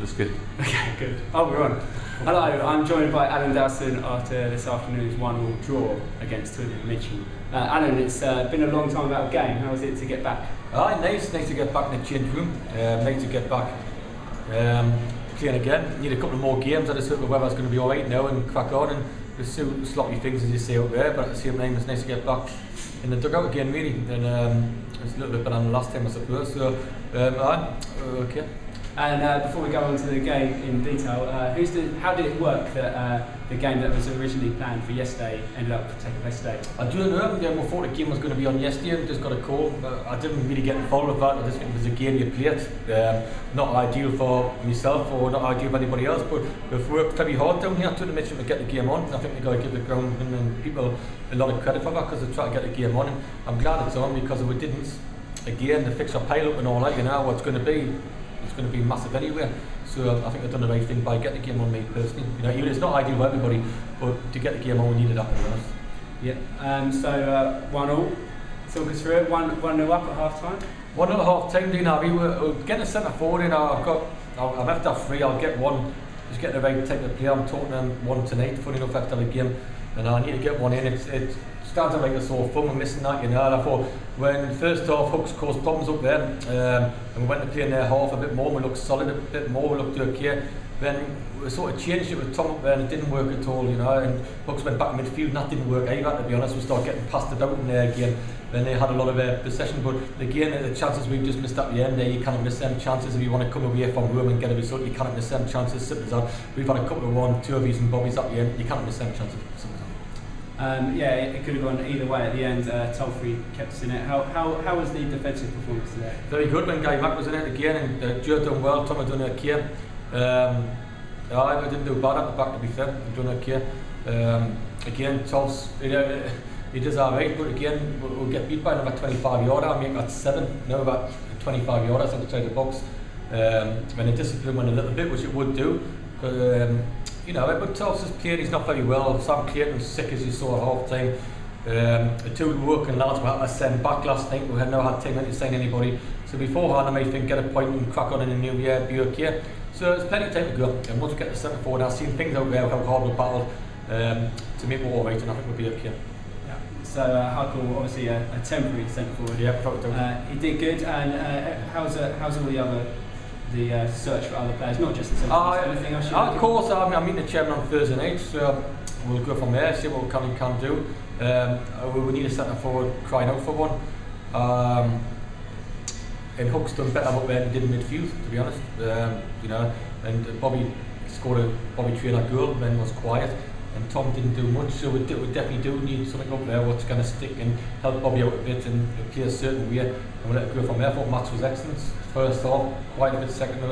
That's good. Okay, good. Oh, we're on. Hello, I'm joined by Alan Dowson after this afternoon's 1-1 draw against Twickenham Mitchell. Alan, it's been a long time without a game. How was it to get back? Nice to get back in the change room. Nice to get back playing again. Need a couple of more games. I just hope the weather's going to be alright now and crack on and just do sloppy things as you say out there. But at the same time, it's nice to get back in the dugout again, really. And it's a little bit better than the last time, I suppose. So, okay. And before we go on to the game in detail, how did it work that the game that was originally planned for yesterday ended up taking place today? I don't know. We thought the game was going to be on yesterday and just got a call. I didn't really get involved with that. I just think it was a game you played. Not ideal for myself or not ideal for anybody else, but we've worked very hard down here to the Mitchell to get the game on. I think we've got to give the ground and people a lot of credit for that because they tried to get the game on. And I'm glad it's on because if we didn't, again, the fixture pile up and all that, you know, what's going to be. It's going to be massive anyway, so I think I've done the right thing by getting the game on me personally. You know, even it's not ideal for everybody, but to get the game on, we needed that, to be honest. Yeah. So 1-1. Talk us through it. 1-0 up at half time. 1-0 at half time. You know, we were getting a centre forward in. I'm after free. I'll get one. Just get the right type of player. I'm talking them one tonight. Funny enough, after the game, and I need to get one in. It started like a sore thumb. I'm missing that, you know. And I thought when first half Hooks caused problems up there, and we went to play in their half a bit more. We looked solid a bit more. We looked okay. Then we sort of changed it with Tom up there, and it didn't work at all, you know. And Hooks went back in midfield, and that didn't work either. To be honest, we started getting passed it out in there again. Then they had a lot of possession, but again, the chances we've just missed at the end there, you can't miss them chances. If you want to come away from home and get a result, you can't miss them chances. Simple as that. We've had a couple of 1, 2 of these and Bobbies at the end. You can't miss them chances. Simple as that. Yeah, it could have gone either way at the end. Tolfrey kept us in it. How was the defensive performance today? Very good when Guy Mack was in it again, and Joe done well, Tom had done okay. I didn't do bad at the back, to be fair. I've done okay. Again, Tolf's, he does alright, but again, we'll get beat by another 25 yarder. I mean, that's 7, now about 25 yarders outside the box. When the discipline went a little bit, which it would do. You know, but Tolf's just playing, he's not very well. Sam Clayton's sick, as you saw at half time. The 2 working lads were had to send back last night. We had no had time to sign anybody. So beforehand, I might think get a point and crack on in the new year, be okay. So there's plenty of time to go. And once we get the centre forward, I've seen things out there, how hard we battled to make it all right, and I think we'll be okay. Yeah. So Huckle, obviously a temporary centre forward. Yeah, probably. He did good. And how's all the other? The search for other players, not just the centre. Anything else? Of course, I'm meeting the chairman on Thursday night, so we'll go from there, see what we can do. We need a centre forward crying out for one. And Hook's done better up there than he did in midfield, to be honest. You know, and Bobby scored a Bobby Traynor goal, then was quiet. And Tom didn't do much, so we definitely do need something up there what's going to stick and help Bobby out a bit and play a certain way. And we'll let it go from there. I thought Max was excellent. First off, quite a bit second.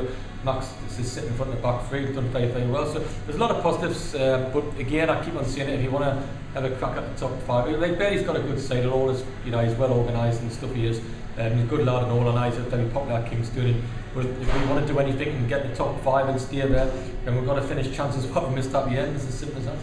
Max is sitting in front of the back three, done very, very well. So there's a lot of positives, but again, I keep on saying it, if you want to have a crack at the top 5, like Barry's got a good side, all his, you know, he's well organised and stuff he is. He's a good lad and all, and he's very popular at Kingston. But if we want to do anything and get the top 5 and stay there, then we've got to finish chances what we missed at the end. It's as simple as that.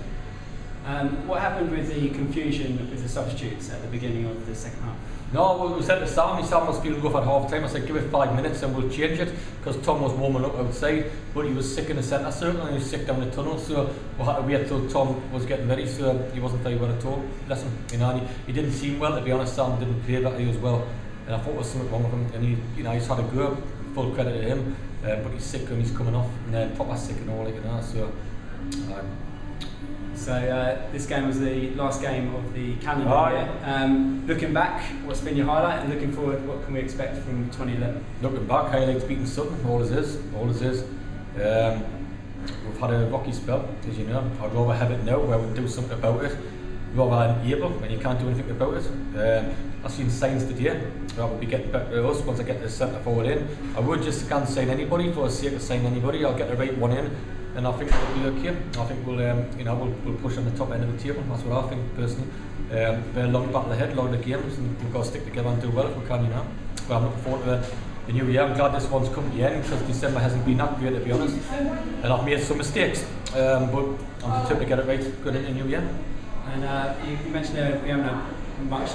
What happened with the confusion with the substitutes at the beginning of the second half? No, we said to Sam was feeling rough at half time. I said give it 5 minutes and we'll change it, because Tom was warming up outside, but he was sick in the centre circle and he was sick down the tunnel, so we had to wait till Tom was getting ready, so he wasn't very well at all. Listen, you know, and he didn't seem well, to be honest. Sam didn't play that he was well, and I thought there was something wrong with him, and he, you know, he's had a go, full credit to him, but he's sick and he's coming off, and proper sick and all, like, you know, so. So this game was the last game of the calendar year. Looking back, what's been your highlight, and looking forward, what can we expect from 2011? Looking back, highlights beating Sutton, all it is. We've had a rocky spell, as you know. I'd rather have it now where we do something about it, rather than April when you can't do anything about it. I've seen signs today. I will be getting better to us once I get the centre forward in. I would just can't sign anybody for the sake of signing anybody. I'll get the right one in, and I think it'll be okay. I think we'll, you know, we'll push on the top end of the table. That's what I think personally. We're a long battle ahead, a lot of the games, and we've got to stick together and do well if we can, you know. But I'm looking forward to the new year. I'm glad this one's come to the end, because December hasn't been that great, to be honest. And I've made some mistakes, but I'm determined to get it right going into the new year. And you mentioned there we haven't had much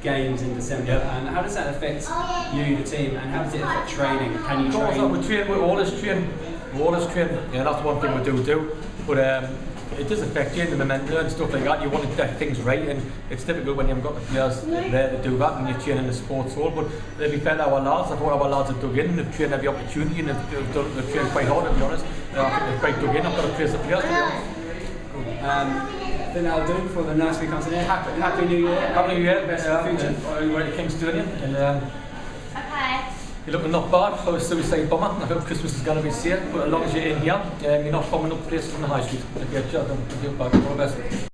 games in December. And how does that affect you, the team, and how does it affect training? Can you train? We train, we always train. We always train, yeah, that's one thing we do. But it does affect you in the momentum and stuff like that. You want to get things right, and it's difficult when you've got the players there to do that and you're training the sports hall. But to be fair to our lads, I thought our lads have dug in and they've trained every opportunity and they've trained quite hard, to be honest. I think they've quite dug in. I've got to praise the players, to be honest. I think that'll do for the nice week on today. Happy New Year. Happy New Year. Best for the future. We're at Kingstonian and you're looking not bad for a suicide bomber. I hope Christmas is going to be safe, but as long as you're in here, you're not bombing up places on the high street. Okay, cheers, and thank you, all the best.